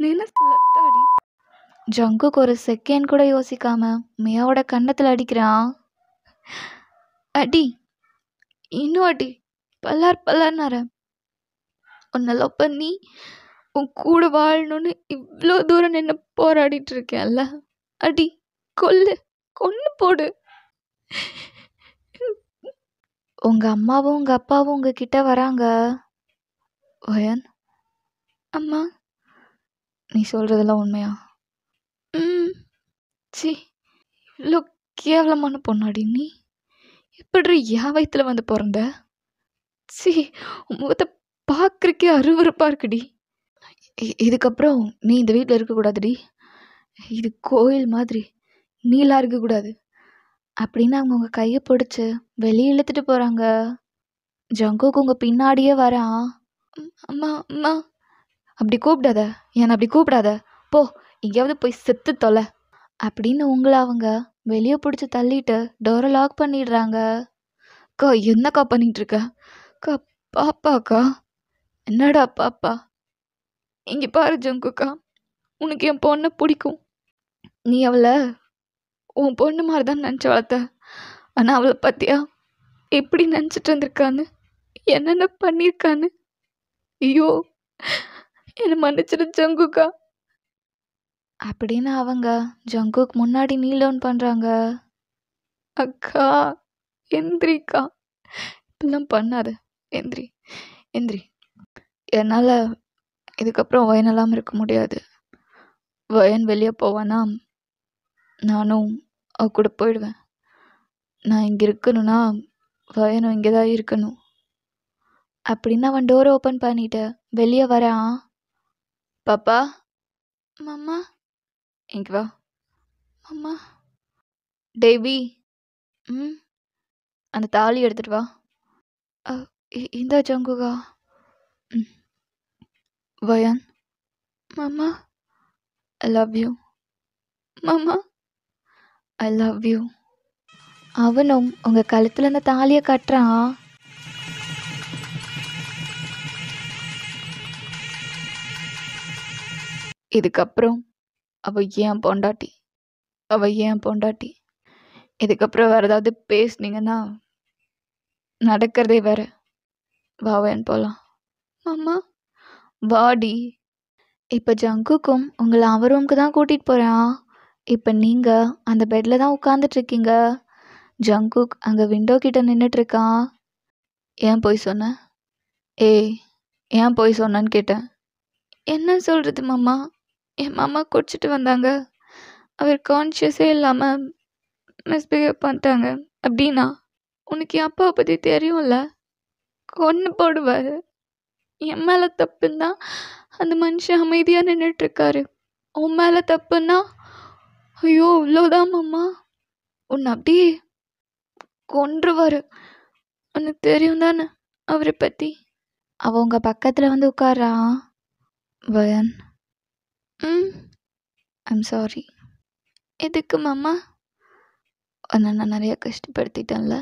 நினைச்சாடி. ஜங்குக்கு ஒரு செகண்ட் கூட யோசிக்காம மியாவோட கன்னத்தில் அடிக்கிறான். அடி, இன்னும் அடி, பல்லார் பல்லார்னார. உன்னை லவ் பண்ணி உன் கூட வாழணும்னு இவ்வளோ தூரம் நின்று போராடிட்டு இருக்கேன்ல. அடி, கொல்லு, கொன்று போடு. உங்கள் அம்மாவும் உங்கள் அப்பாவும் உங்ககிட்ட வராங்க. வயன், அம்மா, நீ சொல்கிறதெல்லாம் உண்மையா? சி, இவ்வளோ கேவலமான பொண்ணாடி நீ. எப்படி என் வயிற்றுல வந்து பிறந்த? சி, உன் முகத்தை பார்க்குறக்கே அருவருப்பாக இருக்குடி. இதுக்கப்புறம் நீ இந்த வீட்டில் இருக்கக்கூடாதுடி. இது கோயில் மாதிரி, நீலாம் இருக்கக்கூடாது அப்படின்னு அவங்க உங்கள் கையை பிடிச்சி வெளியே இழுத்துட்டு போகிறாங்க. ஜங்குக்கு உங்கள் பின்னாடியே வரான். அம்மா அம்மா. அப்படி கூப்பிடாத, என்னை அப்படி கூப்பிடாத, போ எங்கேயாவது போய் செத்து தொலை அப்படின்னு உங்களை அவங்க வெளியே பிடிச்சி தள்ளிட்டு டோரை லாக் பண்ணிடுறாங்க. அக்கா, என்னக்கா பண்ணிகிட்டு இருக்க? அக்கா, பாப்பாக்கா. என்னடா பாப்பா? இங்கே பாரு ஜங்குக்கா, உனக்கு என் பொண்ணை பிடிக்கும். நீ அவளை உன் பொண்ணு மாதிரி தான் நினச்சி வளர்த்த. ஆனால் அவளை பார்த்தியா எப்படி நினச்சிட்டு வந்திருக்கான்னு, என்னென்ன பண்ணியிருக்கான்னு. ஐயோ, என்னை மன்னிச்சிடு ஜங்குக்கா அப்படின்னு அவங்க ஜங்குக்கு முன்னாடி நீல் டவுன் பண்ணுறாங்க. அக்கா, எந்திரிக்கா, இப்பெல்லாம் பண்ணாத, எந்திரி எந்திரி. என்னால் இதுக்கப்புறம் வயன் இல்லாமல் இருக்க முடியாது. வயன் வெளியே போவானா நானும் அவ கூட போயிடுவேன். நான் இங்கே இருக்கணும்னா வயனும் இங்கே தான் இருக்கணும் அப்படின்னு அவன் டோரை ஓப்பன் பண்ணிட்டு வெளியே வரான். பாப்பா, மாமா, இங்கே வா. மாமா. டேவி, அந்த தாலி எடுத்துட்டு வா. இந்த ஜங்குகா. வயன், மாமா, ஐ லவ் யூ. மாமா, ஐ லவ் யூ. அவனும் உங்கள் கழுத்தில் அந்த தாலியை கட்டுறான். இதுக்கப்புறம் அவள் ஏன் பொண்டாட்டி, அவள் ஏன் பொண்டாட்டி. இதுக்கப்புறம் வேறு ஏதாவது பேசுனீங்கன்னா நடக்கிறதே வேற. வாவன் போகலாம். மாமா, வாடி. இப்போ ஜங்குக்கும் உங்களை அவன் ரூமுக்கு தான் கூட்டிகிட்டு போகிறான். இப்போ நீங்கள் அந்த பெட்டில் தான் உட்காந்துட்ருக்கீங்க. ஜங்குக் அங்கே விண்டோ கிட்ட நின்றுட்டுருக்கான். ஏன் போய் சொன்ன? ஏய், ஏன் போய் சொன்னான்னு கேட்டேன். என்ன சொல்கிறது மாமா, என் மாமா குடிச்சிட்டு வந்தாங்க, அவர் கான்ஷியஸே இல்லாமல் மிஸ்பிஹேவ் பண்ணிட்டாங்க. அப்படின்னா உனக்கு என் அப்பாவை பற்றி தெரியும்ல, கொன்று போடுவார். என் மேலே தப்புன்னா அந்த மனுஷன் அமைதியாக நின்றுட்டுருக்காரு. உன் மேலே தப்புன்னா ஐயோ! இவ்வளோதான் மாமா. உன்னை அப்படியே கொன்றுவாரு. உனக்கு தெரியும் தானே அவரை பற்றி. அவ உங்க பக்கத்தில் வந்து உட்கார்றா. வயன். I'm sorry. எதுக்கு மாமா? உன்னை நான் நிறைய கஷ்டப்படுத்திட்டேன்ல.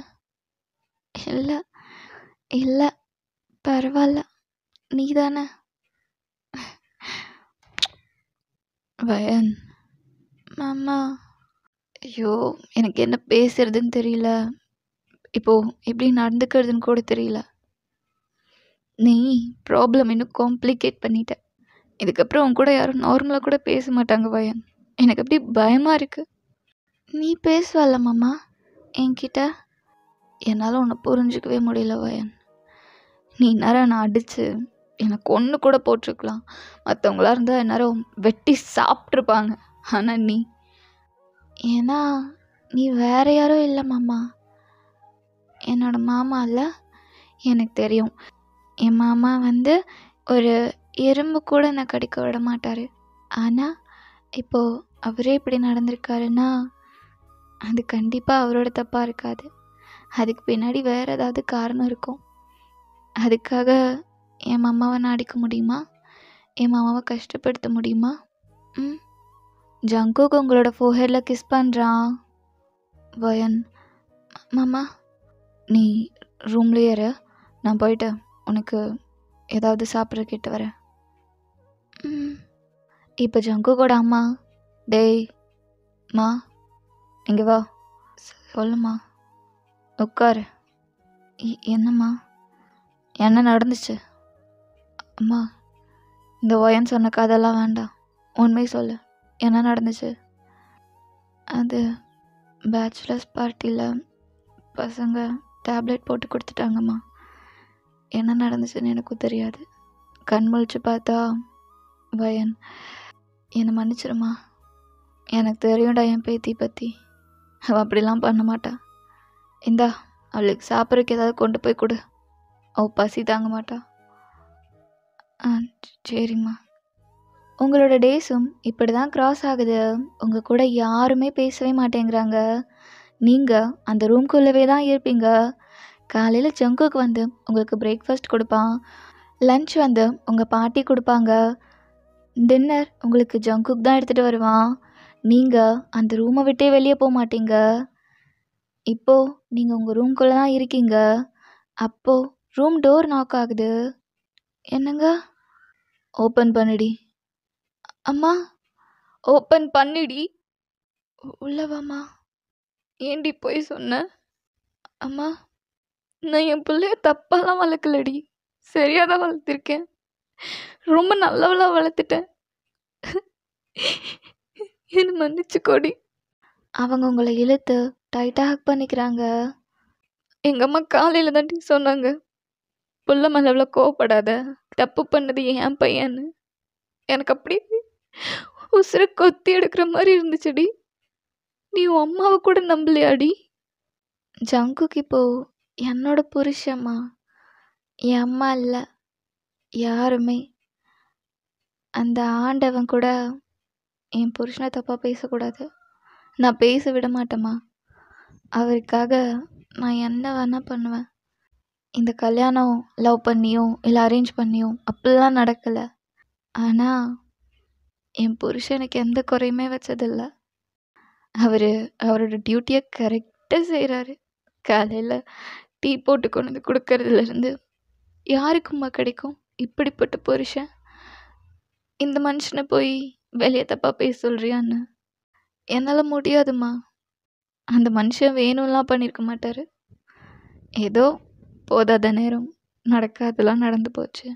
இல்லை இல்லை, பரவாயில்ல, நீ தானே. வயன். மாமா. ஐயோ, எனக்கு என்ன பேசுறதுன்னு தெரியல. இப்போ எப்படி நடந்துக்கிறதுன்னு கூட தெரியல. நீ ப்ராப்ளம் இன்னும் காம்ப்ளிகேட் பண்ணிட்ட. இதுக்கப்புறம் உன் கூட யாரும் நார்மலாக கூட பேச மாட்டாங்க வயன். எனக்கு அப்படி பயமாக இருக்கு. நீ பேசுவல்ல மாமா என்கிட்ட. என்னால் உன்னை புரிஞ்சிக்கவே முடியல வயன். நீ நேரம் நான் அடித்து எனக்கு ஒன்று கூட போட்டிருக்கலாம். மற்றவங்களா இருந்தால் எந்நேரம் வெட்டி சாப்பிட்ருப்பாங்க. ஆனால் நீ, ஏன்னா நீ வேற யாரும் இல்லை மாமா. என்னோட மாமா இல்லை, எனக்கு தெரியும். என் மாமா வந்து ஒரு எறும்பு கூட நான் கடிக்க விட மாட்டார். ஆனால் இப்போது அவரே இப்படி நடந்திருக்காருன்னா அது கண்டிப்பாக அவரோட தப்பாக இருக்காது. அதுக்கு பின்னாடி வேறு ஏதாவது காரணம் இருக்கும். அதுக்காக என் மாமாவை நான் அடிக்க முடியுமா? என் மாமாவை கஷ்டப்படுத்த முடியுமா? ஜங்குக்கு உங்களோட ஃபோஹெட்டில் கிஸ் பண்ணுறான். வயன். மாமா நீ ரூம்லேயே இரு, நான் போயிட்டு உனக்கு ஏதாவது சாப்பிட்ற கேட்டு வரேன். இப்போ ஜங்குக்கோட அம்மா, டேய் மா இங்கே வா, சொல்லுமா, உட்காரு. என்னம்மா, என்ன நடந்துச்சு? அம்மா, இந்த ஒயன் சொன்ன கதெல்லாம் வேண்டாம், உண்மை சொல்லு, என்ன நடந்துச்சு? அது பேச்சுலர்ஸ் பார்ட்டியில் பசங்க டேப்லெட் போட்டு கொடுத்துட்டாங்கம்மா. என்ன நடந்துச்சுன்னு எனக்கும் தெரியாது. கண் முழிச்சு பார்த்தா வயன். என்னை மன்னிச்சிருமா, எனக்கு தெரியும்டா என் பேத்தி பற்றி. அவள் அப்படிலாம் பண்ண மாட்டா. இந்தா அவளுக்கு சாப்பிட்றதுக்கு ஏதாவது கொண்டு போய் கொடு, அவள் பசி தாங்க மாட்டா. சரிம்மா. உங்களோட டேஸும் இப்படி தான் க்ராஸ் ஆகுது. உங்கள் கூட யாருமே பேசவே மாட்டேங்கிறாங்க. நீங்கள் அந்த ரூம்குள்ளவே தான் இருப்பீங்க. காலையில் ஜங்குக்கு வந்து உங்களுக்கு பிரேக்ஃபாஸ்ட் கொடுப்பான், லன்ச் வந்து உங்கள் பாட்டி கொடுப்பாங்க, டின்னர் உங்களுக்கு ஜங்குக்கு தான் எடுத்துகிட்டு வருவான். நீங்கள் அந்த ரூமை விட்டே வெளியே போக மாட்டீங்க. இப்போது நீங்கள் உங்கள் ரூம்குள்ளே தான் இருக்கீங்க. அப்போது ரூம் டோர் நாக் ஆகுது. என்னங்க? ஓப்பன் பண்ணிடி. அம்மா ஓப்பன் பண்ணிடி. உள்ளவாம்மா. ஏண்டி போய் சொன்ன? அம்மா நான் என் பிள்ளைய தப்பாலாம் வளர்க்கலடி, சரியாக தான் வளர்த்துருக்கேன். ரொம்ப நல்லவளாக வளர்த்துட்டேன். என்ன மன்னிச்சுக்கோடி. அவங்க உங்களை இழுத்து டைட்டாக ஹக் பண்ணிக்கிறாங்க. எங்கள் அம்மா காலையில் தாண்டி சொன்னாங்க, புள்ள மேலே அவ்வளோ கோவப்படாத, தப்பு பண்ணது என் பையன்னு. எனக்கு அப்படியே உசுரை கொத்தி எடுக்கிற மாதிரி இருந்துச்சுடி. நீ உன் அம்மாவை கூட நம்பலையாடி? ஜங்குக்கு இப்போ என்னோட புருஷம்மா, என் அம்மா இல்லை யாருமே. அந்த ஆண்டவன் கூட என் புருஷனை தப்பாக பேசக்கூடாது, நான் பேச விட மாட்டேம்மா. அவருக்காக நான் என்ன வேணால் பண்ணுவேன். இந்த கல்யாணம் லவ் பண்ணியும் இல்லை அரேஞ்ச் பண்ணியும் அப்படிலாம் நடக்கலை. ஆனால் என் புருஷனுக்கு எந்த குறையுமே வச்சதில்லை. அவரோட டியூட்டியை கரெக்டாக செய்கிறாரு. காலையில் டீ போட்டு கொண்டு வந்து கொடுக்கறதுலேருந்து யாருக்கும்மா கிடைக்கும் இப்படிப்பட்ட புருஷன்? இந்த மனுஷனை போய் வெளியே தப்பாக பேச சொல்கிறியான்னு? என்னால் முடியாதுமா. அந்த மனுஷன் வேணும்லாம் பண்ணியிருக்க மாட்டார். ஏதோ போதாத நேரம் நடக்காதெல்லாம் நடந்து போச்சு.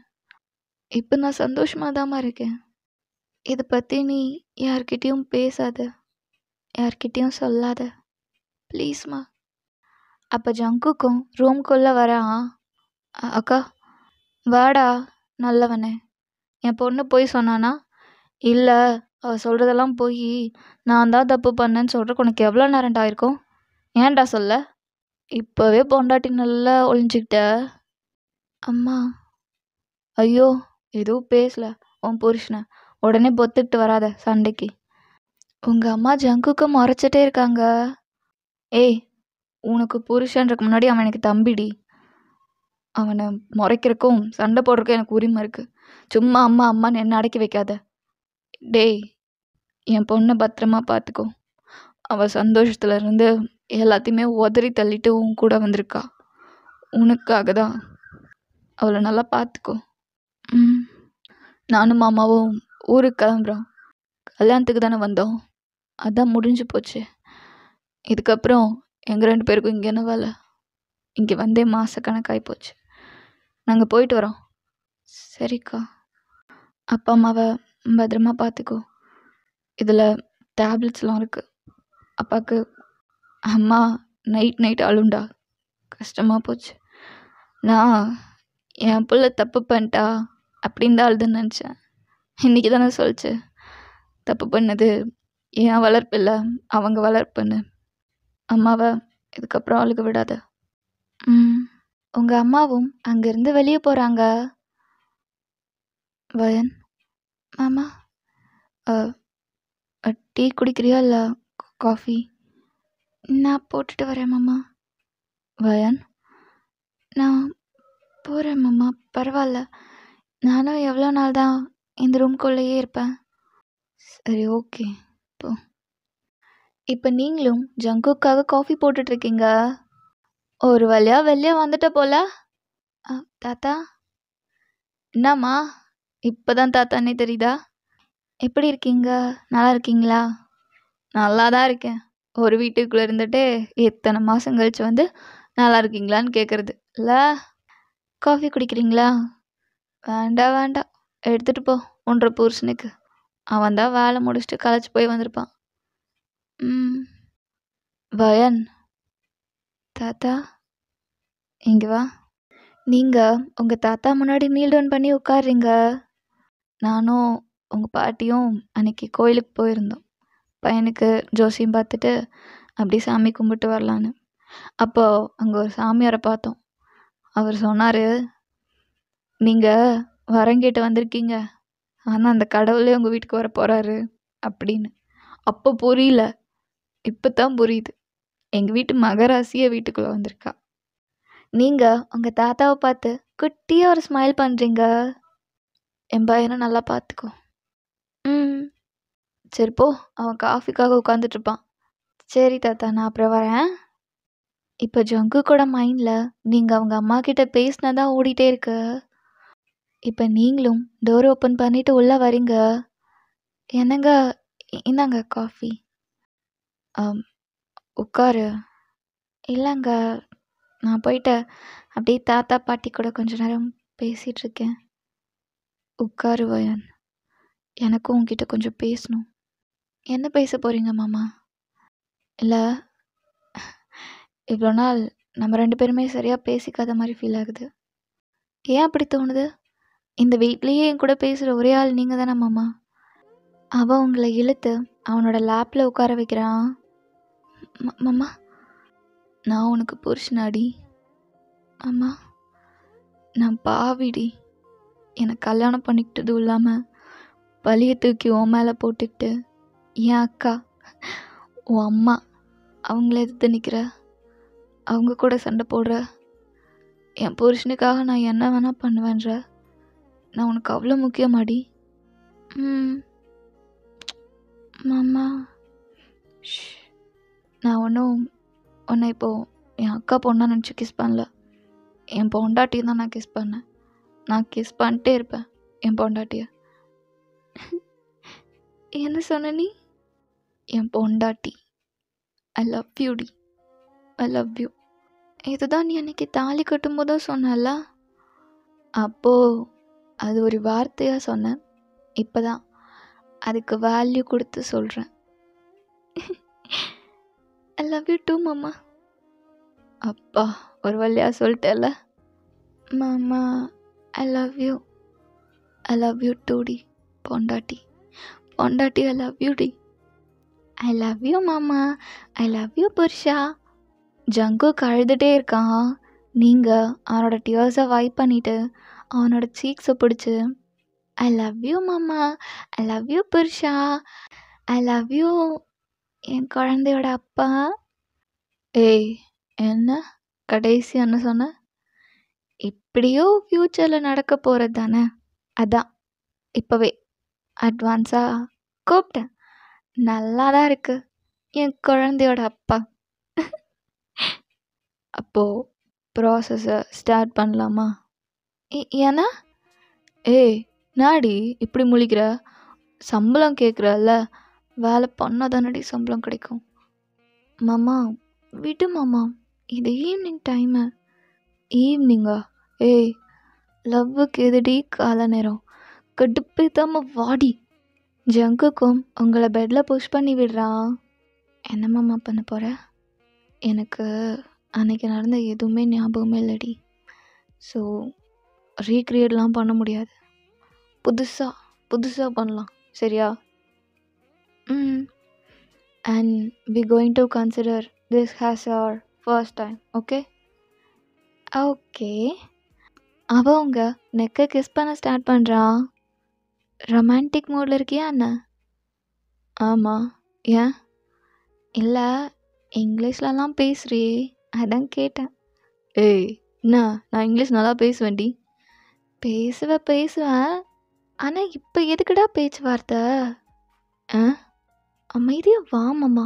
இப்போ நான் சந்தோஷமாக தாம்மா இருக்கேன். இதை பற்றி நீ யார்கிட்டேயும் பேசாத, யார்கிட்டேயும் சொல்லாத ப்ளீஸ்மா. அப்போ ஜங்குக்கும் ரூம்குள்ளே வரான். அக்கா வாடா நல்லவனே, என் பொண்ணு போய் சொன்னானா? இல்லை, அவள் சொல்கிறதெல்லாம் போய் நான் தான் தப்பு பண்ணேன்னு சொல்கிறக்கு உனக்கு எவ்வளோ நேரம்டா இருக்கும்? ஏன்டா சொல்ல? இப்போவே பொண்டாட்டி நல்லா ஒளிஞ்சிக்கிட்ட. அம்மா ஐயோ எதுவும் பேசல உன் புருஷனை, உடனே பொத்துக்கிட்டு வராத சண்டைக்கு. உங்கள் அம்மா ஜங்குக்கு முறைச்சிட்டே இருக்காங்க. ஏய், உனக்கு புருஷன்றதுக்கு முன்னாடி அவன் எனக்கு தம்பிடி. அவனை முறைக்கிறக்கும் சண்டை போடுறக்கும் எனக்கு உரிமை இருக்குது. சும்மா அம்மா அம்மான்னு என்ன அடக்கி வைக்காத. டேய், என் பொண்ணை பத்திரமா பார்த்துக்கோ. அவள் சந்தோஷத்துல இருந்து எல்லாத்தையுமே உதறி தள்ளிட்டு உன் கூட வந்திருக்கா. உனக்காக தான். அவளை நல்லா பார்த்துக்கோ. ம். நானும் மாமாவும் ஊருக்கு கிளம்புறோம். கல்யாணத்துக்கு தானே வந்தோம், அதான் முடிஞ்சு போச்சு. இதுக்கப்புறம் எங்கள் 2 பேருக்கும் இங்கே என்ன வேலை? இங்கே வந்தே மாதக்கணக்காகி போச்சு. நாங்கள் போயிட்டு வரோம். சரிக்கா. அப்பா அம்மாவை பத்திரமா பார்த்துக்கோ. இதில் டேப்லெட்ஸ்லாம் இருக்குது. அப்பாவுக்கு அம்மா நைட் அழுண்டா. கஷ்டமாக போச்சு. நான் என் பிள்ளை தப்பு பண்ணிட்டா அப்படின்னு தான் அழுதுன்னு நினச்சேன். இன்றைக்கி தானே சொல்லிச்சு, தப்பு பண்ணது என் வளர்ப்பு இல்லை, அவங்க வளர்ப்புன்னு. அம்மாவை இதுக்கப்புறம் அழுக விடாத. உங்கள் அம்மாவும் அங்கேருந்து வெளியே போகிறாங்க. வயன், மாமா டீ குடிக்கிறியா இல்லை காஃபி? நான் போட்டுட்டு வரேன் மாமா. வயன், நான் போகிறேன் மாமா, பரவாயில்ல. நானும் எவ்வளோ நாள் தான் இந்த ரூம்குள்ளேயே இருப்பேன். சரி, ஓகே, போ. இப்போ நீங்களும் ஜங்குக்காக காஃபி போட்டுட்ருக்கீங்க. ஒரு வழியாக வெளியே வந்துட்ட போல. தாத்தா, என்னம்மா இப்போ தான் தாத்தானே தெரியுதா? எப்படி இருக்கீங்க? நல்லா இருக்கீங்களா? நல்லா தான் இருக்கேன். ஒரு வீட்டுக்குள்ளே இருந்துட்டு எத்தனை மாதம் கழிச்சு வந்து நல்லா இருக்கீங்களான்னு கேட்குறது இல்லை. காஃபி குடிக்கிறீங்களா? வேண்டாம் வேண்டாம், எடுத்துகிட்டு போ உன்ற புருஷனுக்கு. அவன் தான் வேலை முடிச்சுட்டு களைச்சி போய் வந்திருப்பான். வயன், தாத்தா இங்கே வா. நீங்கள் உங்கள் தாத்தா முன்னாடி நீல் டவுன் பண்ணி உட்காருறீங்க. நானும் உங்கள் பாட்டியும் அன்றைக்கி கோயிலுக்கு போயிருந்தோம். பையனுக்கு ஜோசியம் பார்த்துட்டு அப்படி சாமி கும்பிட்டு வரலான்னு. அப்போது அங்கே ஒரு சாமியாரை பார்த்தோம். அவர் சொன்னார், நீங்கள் வரங்கிட்ட வந்திருக்கீங்க, ஆனால் அந்த கடவுளே உங்கள் வீட்டுக்கு வர போகிறாரு அப்படின்னு. அப்போ புரியல, இப்போ தான் புரியுது. எங்கள் வீட்டு மகராசியே வீட்டுக்குள்ளே வந்திருக்கா. நீங்கள் உங்கள் தாத்தாவை பார்த்து குட்டியாக ஒரு ஸ்மைல் பண்ணுறீங்க. என் பையனை நல்லா பார்த்துக்கோ. சரி போ, அவன் காஃபிக்காக உட்காந்துட்ருப்பான். சரி தாத்தா, நான் அப்புறம் வரேன். இப்போ ஜங்கு கூட மைண்டில் நீங்கள் அவங்க அம்மா கிட்ட பேசினதான் ஓடிட்டே இருக்கு. இப்போ நீங்களும் டோர் ஓப்பன் பண்ணிவிட்டு உள்ளே வரீங்க. என்னங்க, இந்தாங்க காஃபி. உட்காரு. இல்லைங்க, நான் போயிட்டு அப்படியே தாத்தா பாட்டி கூட கொஞ்ச நேரம் பேசிகிட்ருக்கேன். உட்காரு வயன், எனக்கும் உங்ககிட்ட கொஞ்சம் பேசணும். என்ன பேச போகிறீங்க மாமா? இல்லை, இவ்வளோ நாள் நம்ம 2 பேருமே சரியாக பேசிக்காத மாதிரி ஃபீல் ஆகுது. ஏன் அப்படி தோணுது? இந்த வீட்லேயே என் கூட பேசுகிற ஒரே ஆள் நீங்கள் தானே மாமா. அவன் உங்களை இழுத்து அவனோட லேப்பில் உட்கார வைக்கிறான். மாமா, நான் உனக்கு புருஷனாடி. அம்மா, நான் பாவிடி. என்னை கல்யாணம் பண்ணிக்கிட்டதும் இல்லாமல் பழியை தூக்கி உன் மேலே போட்டுக்கிட்டு என் அக்கா, உன் அம்மா அவங்கள எதிர்த்து நிற்கிற, அவங்க கூட சண்டை போடுற. என் புருஷனுக்காக நான் என்ன வேணால் பண்ணுவேன்ற. நான் உனக்கு அவ்வளோ முக்கியமாடி. மாமா, நான் ஒன்றும் உன்னை இப்போது என் அக்கா பொண்ணாக நினச்சி கிஸ் பண்ணல. என் பொண்டாட்டியை தான் நான் கிஸ் பண்ணேன். நான் கிஸ் பண்ணிட்டே இருப்பேன் என் பொண்டாட்டியை. என்ன சொன்ன நீ? என் பொண்டாட்டி. ஐ லவ் யூடி, ஐ லவ் யூ. இதுதான் நீ அன்றைக்கி தாலி கட்டும்போதும் சொன்னல. அப்போது அது ஒரு வார்த்தையாக சொன்னேன். இப்போ தான் அதுக்கு வேல்யூ கொடுத்து சொல்கிறேன். ஐ லவ் யூ டூ மாமா. அப்பா, ஒரு வழியாக சொல்லிட்டேல்ல மாமா. I love you, I love you டூடி. பொண்டாட்டி, பொண்டாட்டி, ஐ லவ் யூ டி. ஐ லவ் யூ மாமா, ஐ லவ் யூ புருஷா. ஜங்குக்கு அழுதுகிட்டே இருக்கான். நீங்கள் அவனோட டியர்ஸை வைப் பண்ணிவிட்டு அவனோட சீக்ஸை பிடிச்சி ஐ லவ் யூ மாமா, I love you Purusha, I love you என் குழந்தையோட அப்பா. ஏய், என்ன கடைசி என்ன சொன்ன? இப்படியோ ஃப்யூச்சரில் நடக்க போகிறது தானே, அதான் இப்போவே அட்வான்ஸாக கூப்பிட்டேன். நல்லா தான் இருக்கு என் குழந்தையோட அப்பா. அப்போது ப்ராசஸை ஸ்டார்ட் பண்ணலாமா? ஏன்னா ஏய், நாடி இப்படி முழிக்கிற? சம்பளம் கேட்குறல்ல, வேலை பண்ணால் தானடி சம்பளம் கிடைக்கும். மாமா விடு மாமா, இது ஈவினிங் டைமு. ஈவினிங்கா? ஏய், லவ்வுக்கு எதுடி கால நேரம்? கடுப்பேத்தாம வாடி. ஜங்குக்கும் உங்களை பெட்டில் புஷ் பண்ணி விடுறான். என்ன மாமா பண்ண போகிற? எனக்கு அன்னைக்கு நடந்த எதுவுமே ஞாபகமே இல்லடி. ஸோ ரீக்ரியேட்லாம் பண்ண முடியாது. புதுசாக பண்ணலாம், சரியா? And we going to consider this has our first time, okay? Okay. அவன் உங்க நெக்கை கிஸ் பண்ண ஸ்டார்ட் பண்ணுறான். ரொமான்டிக் மூடில் இருக்கியா என்ன? ஆமாம். ஏன்? இல்லை, இங்கிலீஷ்லலாம் பேசுறியே, அதான் கேட்டேன். ஏய், என்ன நான் இங்கிலீஷ் நல்லா பேசுவேன்டி. பேசுவேன், ஆனால் இப்போ எதுக்குடா பேச்சுவார்த்தை? அமைதியாக வா மாமா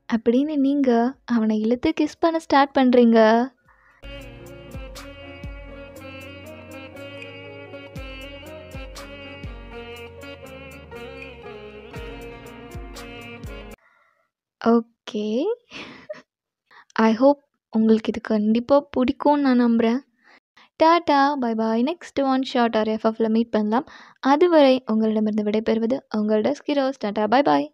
அப்படின்னு நீங்கள் அவனை இழுத்து கிஸ் பண்ண ஸ்டார்ட் பண்ணுறீங்க. ஓகே, ஐ ஹோப் உங்களுக்கு இது கண்டிப்பாக பிடிக்கும்னு நான் நம்புகிறேன். டாட்டா, bye bye. Next one short or எஃப்எஃப்ல மீட் பண்ணலாம். அதுவரை உங்களிடமிருந்து விடைபெறுவது உங்களோட ஸ்கிரோஸ். டாட்டா, பை பாய்.